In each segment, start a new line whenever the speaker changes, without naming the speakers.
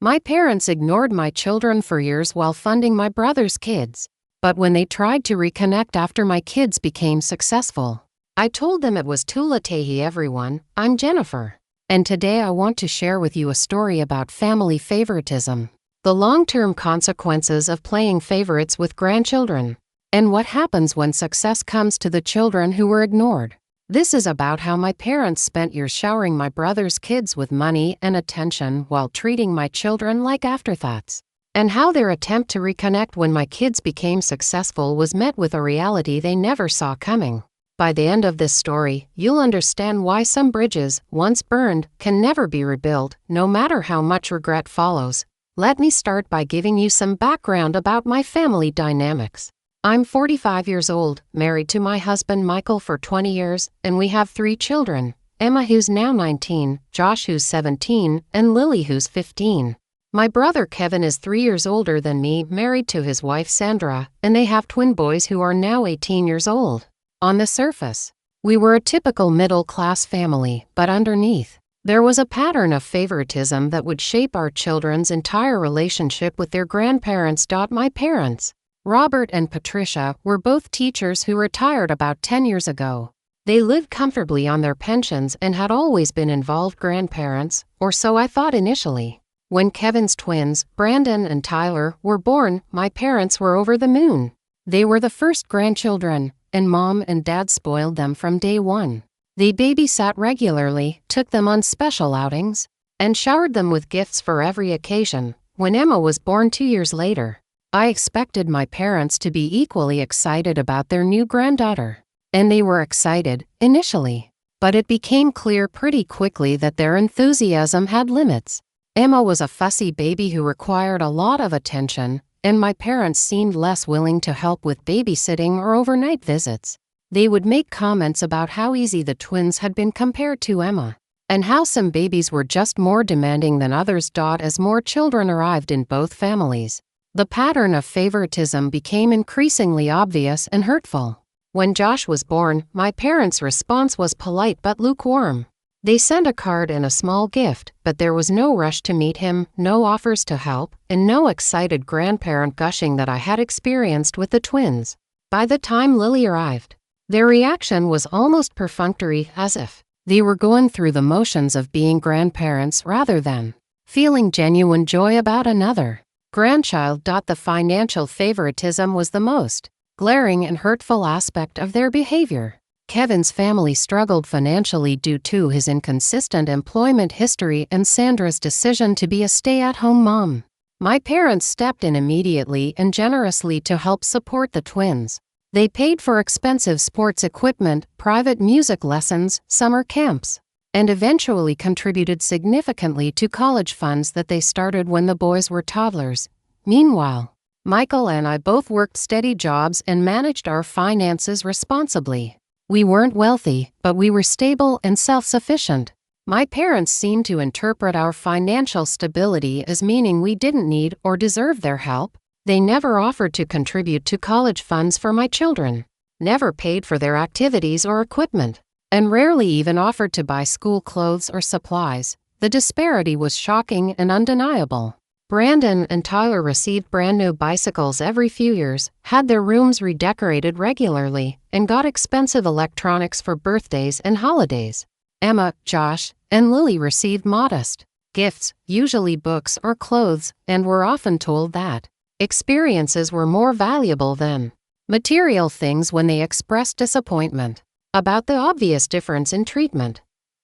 My parents ignored my children for years while funding my brother's kids. But when they tried to reconnect after my kids became successful, I told them it was too late. Hey everyone, I'm Jennifer. And today I want to share with you a story about family favoritism, the long-term consequences of playing favorites with grandchildren, and what happens when success comes to the children who were ignored. This is about how my parents spent years showering my brother's kids with money and attention while treating my children like afterthoughts, and how their attempt to reconnect when my kids became successful was met with a reality they never saw coming. By the end of this story, you'll understand why some bridges, once burned, can never be rebuilt, no matter how much regret follows. Let me start by giving you some background about my family dynamics. I'm 45 years old, married to my husband Michael for 20 years, and we have 3 children, Emma who's now 19, Josh who's 17, and Lily who's 15. My brother Kevin is 3 years older than me, married to his wife Sandra, and they have twin boys who are now 18 years old. On the surface, we were a typical middle-class family, but underneath, there was a pattern of favoritism that would shape our children's entire relationship with their grandparents. My parents, Robert and Patricia, were both teachers who retired about 10 years ago. They lived comfortably on their pensions and had always been involved grandparents, or so I thought initially. When Kevin's twins, Brandon and Tyler, were born, my parents were over the moon. They were the first grandchildren, and Mom and Dad spoiled them from day one. They babysat regularly, took them on special outings, and showered them with gifts for every occasion. When Emma was born 2 years later, I expected my parents to be equally excited about their new granddaughter. And they were excited, initially. But it became clear pretty quickly that their enthusiasm had limits. Emma was a fussy baby who required a lot of attention, and my parents seemed less willing to help with babysitting or overnight visits. They would make comments about how easy the twins had been compared to Emma, and how some babies were just more demanding than others. As more children arrived in both families, the pattern of favoritism became increasingly obvious and hurtful. When Josh was born, my parents' response was polite but lukewarm. They sent a card and a small gift, but there was no rush to meet him, no offers to help, and no excited grandparent gushing that I had experienced with the twins. By the time Lily arrived, their reaction was almost perfunctory, as if they were going through the motions of being grandparents rather than feeling genuine joy about another grandchild. The financial favoritism was the most glaring and hurtful aspect of their behavior. Kevin's family struggled financially due to his inconsistent employment history and Sandra's decision to be a stay-at-home mom. My parents stepped in immediately and generously to help support the twins. They paid for expensive sports equipment, private music lessons, summer camps, and eventually contributed significantly to college funds that they started when the boys were toddlers. Meanwhile, Michael and I both worked steady jobs and managed our finances responsibly. We weren't wealthy, but we were stable and self-sufficient. My parents seemed to interpret our financial stability as meaning we didn't need or deserve their help. They never offered to contribute to college funds for my children, never paid for their activities or equipment, and rarely even offered to buy school clothes or supplies. The disparity was shocking and undeniable. Brandon and Tyler received brand new bicycles every few years, had their rooms redecorated regularly, and got expensive electronics for birthdays and holidays. Emma, Josh, and Lily received modest gifts, usually books or clothes, and were often told that experiences were more valuable than material things when they expressed disappointment about the obvious difference in treatment.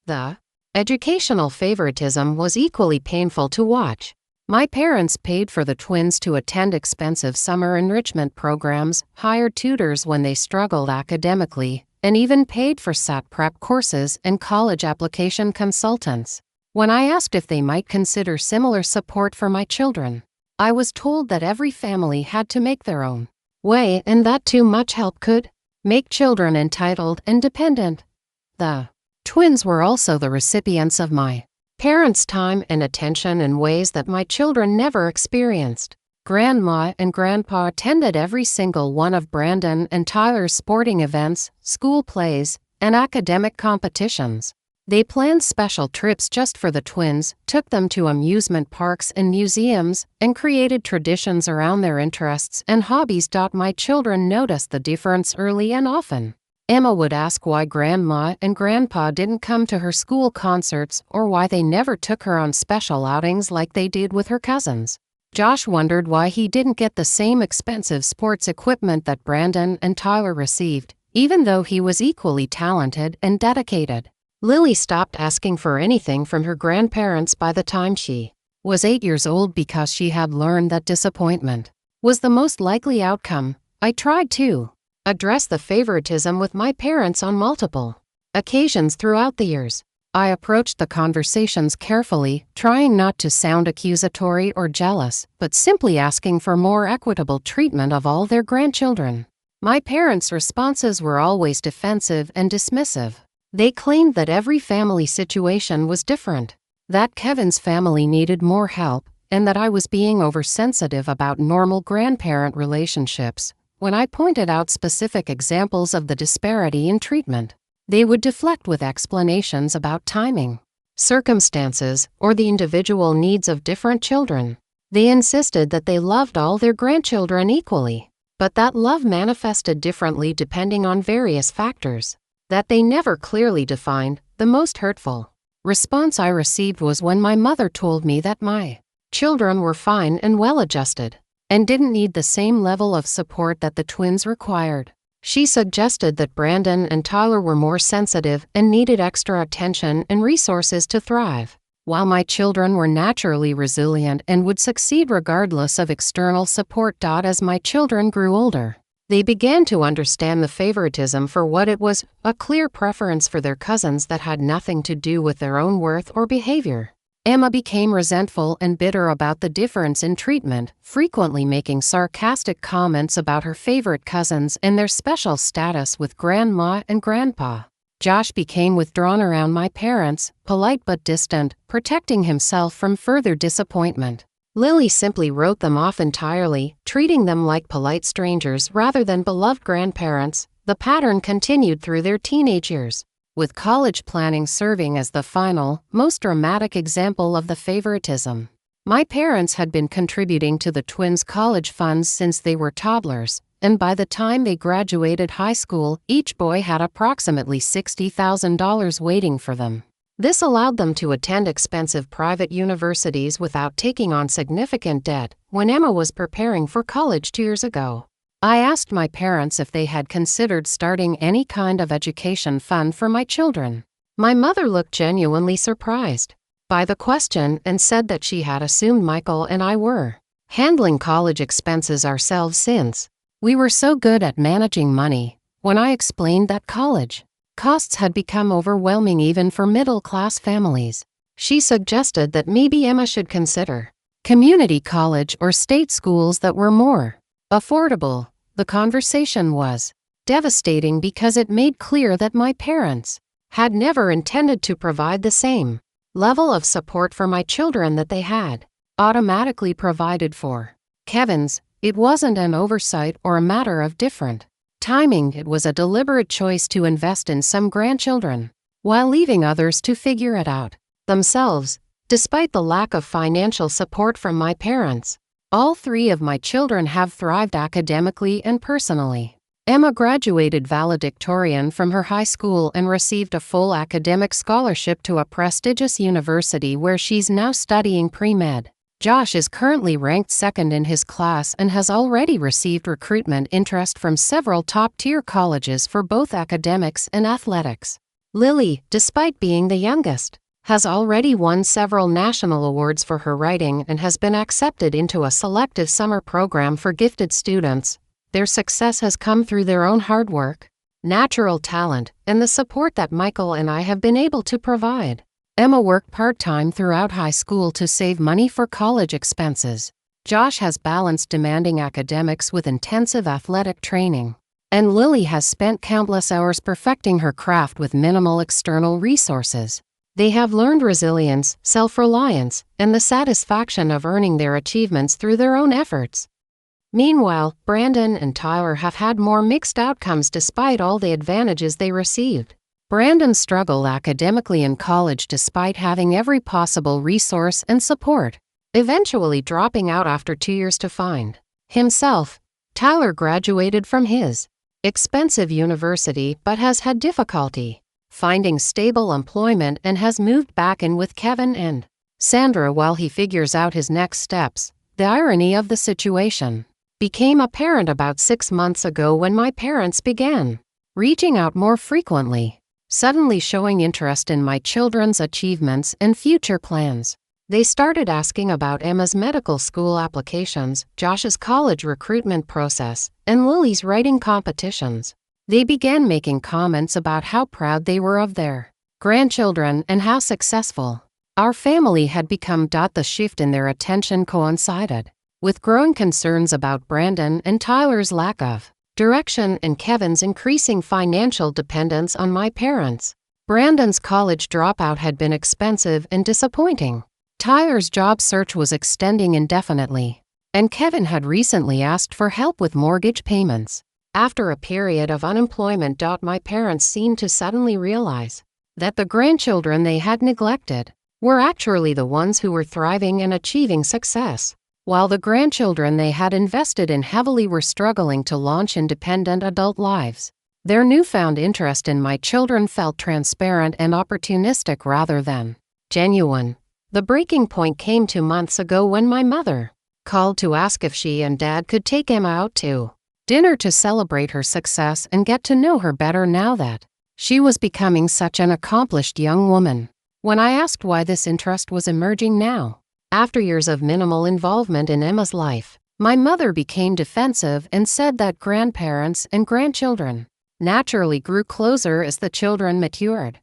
The educational favoritism was equally painful to watch. My parents paid for the twins to attend expensive summer enrichment programs, hired tutors when they struggled academically, and even paid for SAT prep courses and college application consultants. When I asked if they might consider similar support for my children, I was told that every family had to make their own way and that too much help could make children entitled and dependent. The twins were also the recipients of my parents' time and attention in ways that my children never experienced. Grandma and Grandpa attended every single one of Brandon and Tyler's sporting events, school plays, and academic competitions. They planned special trips just for the twins, took them to amusement parks and museums, and created traditions around their interests and hobbies. My children noticed the difference early and often. Emma would ask why Grandma and Grandpa didn't come to her school concerts or why they never took her on special outings like they did with her cousins. Josh wondered why he didn't get the same expensive sports equipment that Brandon and Tyler received, even though he was equally talented and dedicated. Lily stopped asking for anything from her grandparents by the time she was 8 years old because she had learned that disappointment was the most likely outcome. I tried to address the favoritism with my parents on multiple occasions throughout the years. I approached the conversations carefully, trying not to sound accusatory or jealous, but simply asking for more equitable treatment of all their grandchildren. My parents' responses were always defensive and dismissive. They claimed that every family situation was different, that Kevin's family needed more help, and that I was being oversensitive about normal grandparent relationships. When I pointed out specific examples of the disparity in treatment, they would deflect with explanations about timing, circumstances, or the individual needs of different children. They insisted that they loved all their grandchildren equally, but that love manifested differently depending on various factors that they never clearly defined. The most hurtful response I received was when my mother told me that my children were fine and well-adjusted and didn't need the same level of support that the twins required. She suggested that Brandon and Tyler were more sensitive and needed extra attention and resources to thrive, while my children were naturally resilient and would succeed regardless of external support. As my children grew older, they began to understand the favoritism for what it was, a clear preference for their cousins that had nothing to do with their own worth or behavior. Emma became resentful and bitter about the difference in treatment, frequently making sarcastic comments about her favorite cousins and their special status with Grandma and Grandpa. Josh became withdrawn around my parents, polite but distant, protecting himself from further disappointment. Lily simply wrote them off entirely, treating them like polite strangers rather than beloved grandparents. The pattern continued through their teenage years, with college planning serving as the final, most dramatic example of the favoritism. My parents had been contributing to the twins' college funds since they were toddlers, and by the time they graduated high school, each boy had approximately $60,000 waiting for them. This allowed them to attend expensive private universities without taking on significant debt. When Emma was preparing for college 2 years ago, I asked my parents if they had considered starting any kind of education fund for my children. My mother looked genuinely surprised by the question and said that she had assumed Michael and I were handling college expenses ourselves since we were so good at managing money. When I explained that college costs had become overwhelming even for middle-class families, she suggested that maybe Emma should consider community college or state schools that were more affordable. The conversation was devastating because it made clear that my parents had never intended to provide the same level of support for my children that they had automatically provided for Kevin's. It wasn't an oversight or a matter of different timing. It was a deliberate choice to invest in some grandchildren, while leaving others to figure it out themselves. Despite the lack of financial support from my parents, all 3 of my children have thrived academically and personally. Emma graduated valedictorian from her high school and received a full academic scholarship to a prestigious university where she's now studying pre-med. Josh is currently ranked 2nd in his class and has already received recruitment interest from several top-tier colleges for both academics and athletics. Lily, despite being the youngest, has already won several national awards for her writing and has been accepted into a selective summer program for gifted students. Their success has come through their own hard work, natural talent, and the support that Michael and I have been able to provide. Emma worked part-time throughout high school to save money for college expenses. Josh has balanced demanding academics with intensive athletic training, and Lily has spent countless hours perfecting her craft with minimal external resources. They have learned resilience, self-reliance, and the satisfaction of earning their achievements through their own efforts. Meanwhile, Brandon and Tyler have had more mixed outcomes despite all the advantages they received. Brandon struggled academically in college despite having every possible resource and support, eventually dropping out after 2 years to find himself. Tyler graduated from his expensive university but has had difficulty finding stable employment and has moved back in with Kevin and Sandra while he figures out his next steps. The irony of the situation became apparent about 6 months ago when my parents began reaching out more frequently, suddenly showing interest in my children's achievements and future plans. They started asking about Emma's medical school applications, Josh's college recruitment process, and Lily's writing competitions. They began making comments about how proud they were of their grandchildren and how successful our family had become. The shift in their attention coincided with growing concerns about Brandon and Tyler's lack of direction and Kevin's increasing financial dependence on my parents. Brandon's college dropout had been expensive and disappointing. Tyler's job search was extending indefinitely, and Kevin had recently asked for help with mortgage payments. After a period of unemployment, my parents seemed to suddenly realize that the grandchildren they had neglected were actually the ones who were thriving and achieving success, while the grandchildren they had invested in heavily were struggling to launch independent adult lives. Their newfound interest in my children felt transparent and opportunistic rather than genuine. The breaking point came 2 months ago when my mother called to ask if she and Dad could take Emma out to dinner to celebrate her success and get to know her better now that she was becoming such an accomplished young woman. When I asked why this interest was emerging now, after years of minimal involvement in Emma's life, my mother became defensive and said that grandparents and grandchildren naturally grew closer as the children matured.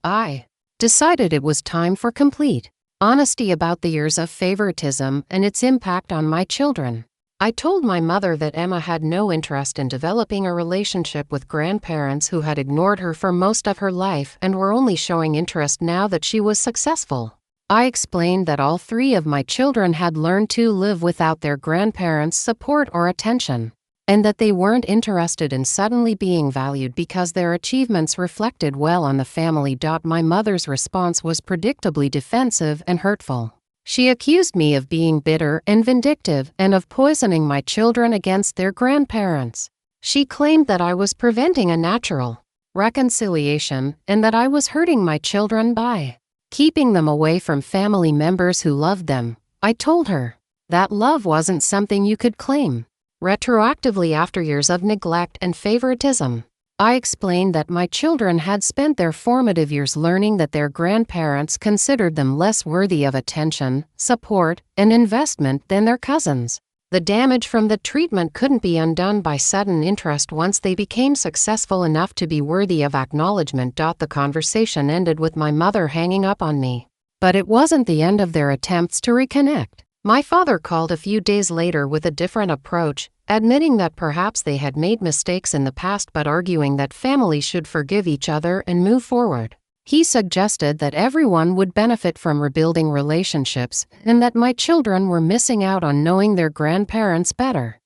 I decided it was time for complete honesty about the years of favoritism and its impact on my children. I told my mother that Emma had no interest in developing a relationship with grandparents who had ignored her for most of her life and were only showing interest now that she was successful. I explained that all 3 of my children had learned to live without their grandparents' support or attention, and that they weren't interested in suddenly being valued because their achievements reflected well on the family. My mother's response was predictably defensive and hurtful. She accused me of being bitter and vindictive and of poisoning my children against their grandparents. She claimed that I was preventing a natural reconciliation and that I was hurting my children by keeping them away from family members who loved them. I told her that love wasn't something you could claim retroactively after years of neglect and favoritism. I explained that my children had spent their formative years learning that their grandparents considered them less worthy of attention, support, and investment than their cousins. The damage from the treatment couldn't be undone by sudden interest once they became successful enough to be worthy of acknowledgement. The conversation ended with my mother hanging up on me. But it wasn't the end of their attempts to reconnect. My father called a few days later with a different approach, admitting that perhaps they had made mistakes in the past but arguing that families should forgive each other and move forward. He suggested that everyone would benefit from rebuilding relationships and that my children were missing out on knowing their grandparents better.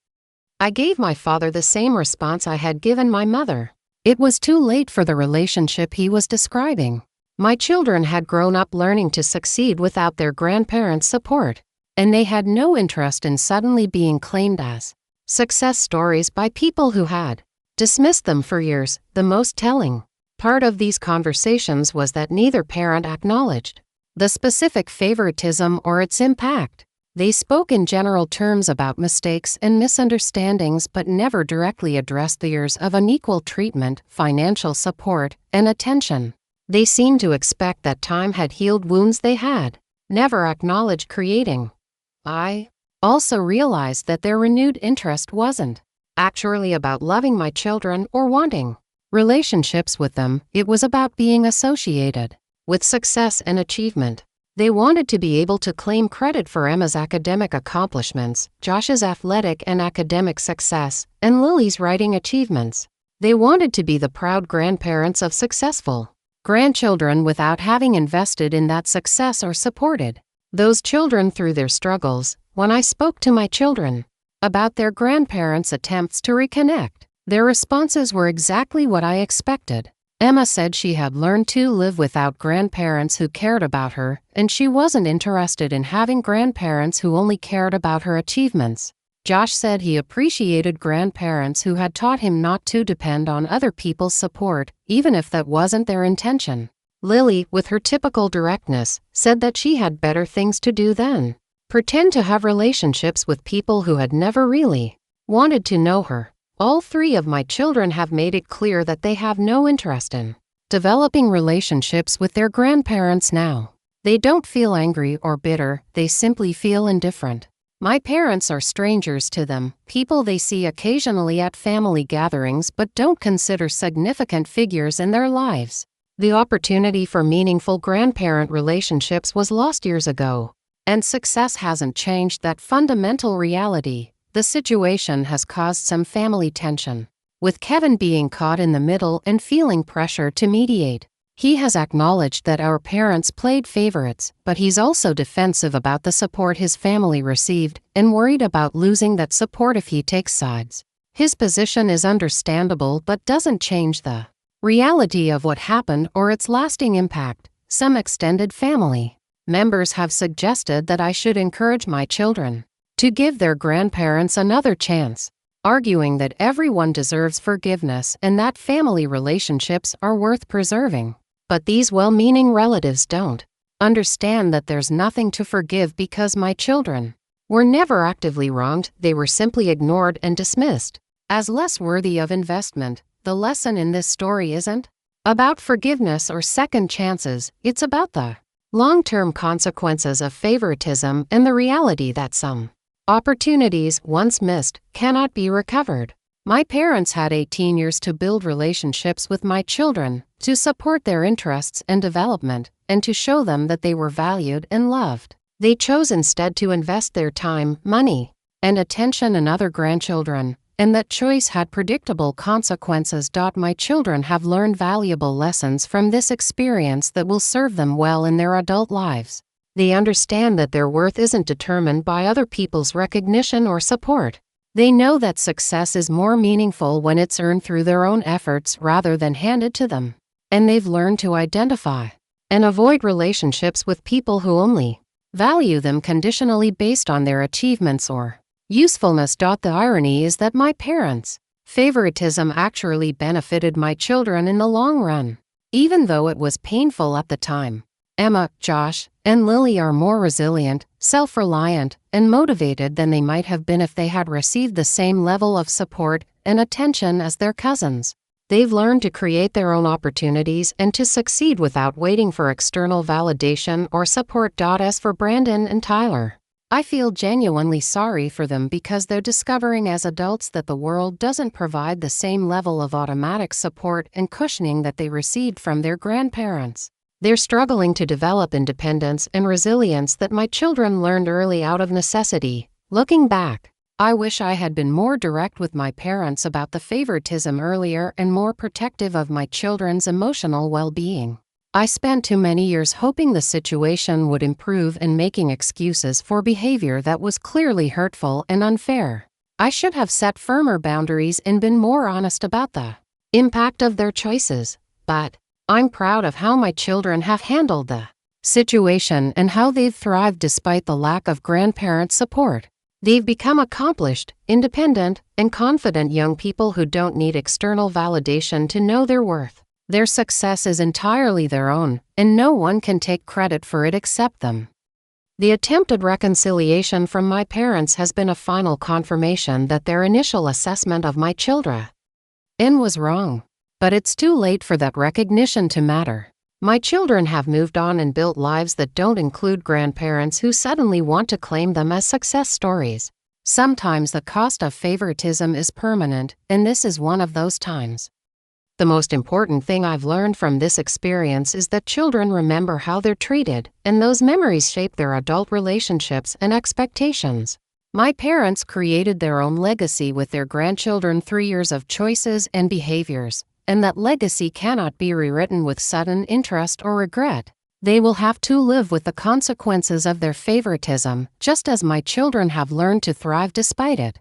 I gave my father the same response I had given my mother. It was too late for the relationship he was describing. My children had grown up learning to succeed without their grandparents' support, and they had no interest in suddenly being claimed as success stories by people who had dismissed them for years. The most telling part of these conversations was that neither parent acknowledged the specific favoritism or its impact. They spoke in general terms about mistakes and misunderstandings but never directly addressed the years of unequal treatment, financial support, and attention. They seemed to expect that time had healed wounds they had never acknowledged creating. I also realized that their renewed interest wasn't actually about loving my children or wanting relationships with them. It was about being associated with success and achievement. They wanted to be able to claim credit for Emma's academic accomplishments, Josh's athletic and academic success, and Lily's writing achievements. They wanted to be the proud grandparents of successful grandchildren without having invested in that success or supported those children through their struggles. When I spoke to my children about their grandparents' attempts to reconnect, their responses were exactly what I expected. Emma said she had learned to live without grandparents who cared about her, and she wasn't interested in having grandparents who only cared about her achievements. Josh said he appreciated grandparents who had taught him not to depend on other people's support, even if that wasn't their intention. Lily, with her typical directness, said that she had better things to do than pretend to have relationships with people who had never really wanted to know her. All three of my children have made it clear that they have no interest in developing relationships with their grandparents now. They don't feel angry or bitter, they simply feel indifferent. My parents are strangers to them, people they see occasionally at family gatherings but don't consider significant figures in their lives. The opportunity for meaningful grandparent relationships was lost years ago, and success hasn't changed that fundamental reality. The situation has caused some family tension, with Kevin being caught in the middle and feeling pressure to mediate. He has acknowledged that our parents played favorites, but he's also defensive about the support his family received and worried about losing that support if he takes sides. His position is understandable but doesn't change the reality of what happened or its lasting impact. Some extended family members have suggested that I should encourage my children to give their grandparents another chance, arguing that everyone deserves forgiveness and that family relationships are worth preserving. But these well-meaning relatives don't understand that there's nothing to forgive because my children were never actively wronged, they were simply ignored and dismissed as less worthy of investment. The lesson in this story isn't about forgiveness or second chances, it's about the long-term consequences of favoritism and the reality that some opportunities once missed cannot be recovered. My parents had 18 years to build relationships with my children, to support their interests and development, and to show them that they were valued and loved. They chose instead to invest their time, money, and attention in other grandchildren, and that choice had predictable consequences. My children have learned valuable lessons from this experience that will serve them well in their adult lives. They understand that their worth isn't determined by other people's recognition or support. They know that success is more meaningful when it's earned through their own efforts rather than handed to them. And they've learned to identify and avoid relationships with people who only value them conditionally based on their achievements or usefulness. The irony is that my parents' favoritism actually benefited my children in the long run, even though it was painful at the time. Emma, Josh, and Lily are more resilient, self-reliant, and motivated than they might have been if they had received the same level of support and attention as their cousins. They've learned to create their own opportunities and to succeed without waiting for external validation or support. As for Brandon and Tyler, I feel genuinely sorry for them because they're discovering as adults that the world doesn't provide the same level of automatic support and cushioning that they received from their grandparents. They're struggling to develop independence and resilience that my children learned early out of necessity. Looking back, I wish I had been more direct with my parents about the favoritism earlier and more protective of my children's emotional well-being. I spent too many years hoping the situation would improve and making excuses for behavior that was clearly hurtful and unfair. I should have set firmer boundaries and been more honest about the impact of their choices, but I'm proud of how my children have handled the situation and how they've thrived despite the lack of grandparent support. They've become accomplished, independent, and confident young people who don't need external validation to know their worth. Their success is entirely their own, and no one can take credit for it except them. The attempted reconciliation from my parents has been a final confirmation that their initial assessment of my children was wrong. But it's too late for that recognition to matter. My children have moved on and built lives that don't include grandparents who suddenly want to claim them as success stories. Sometimes the cost of favoritism is permanent, and this is one of those times. The most important thing I've learned from this experience is that children remember how they're treated, and those memories shape their adult relationships and expectations. My parents created their own legacy with their grandchildren, 3 years of choices and behaviors. And that legacy cannot be rewritten with sudden interest or regret. They will have to live with the consequences of their favoritism, just as my children have learned to thrive despite it.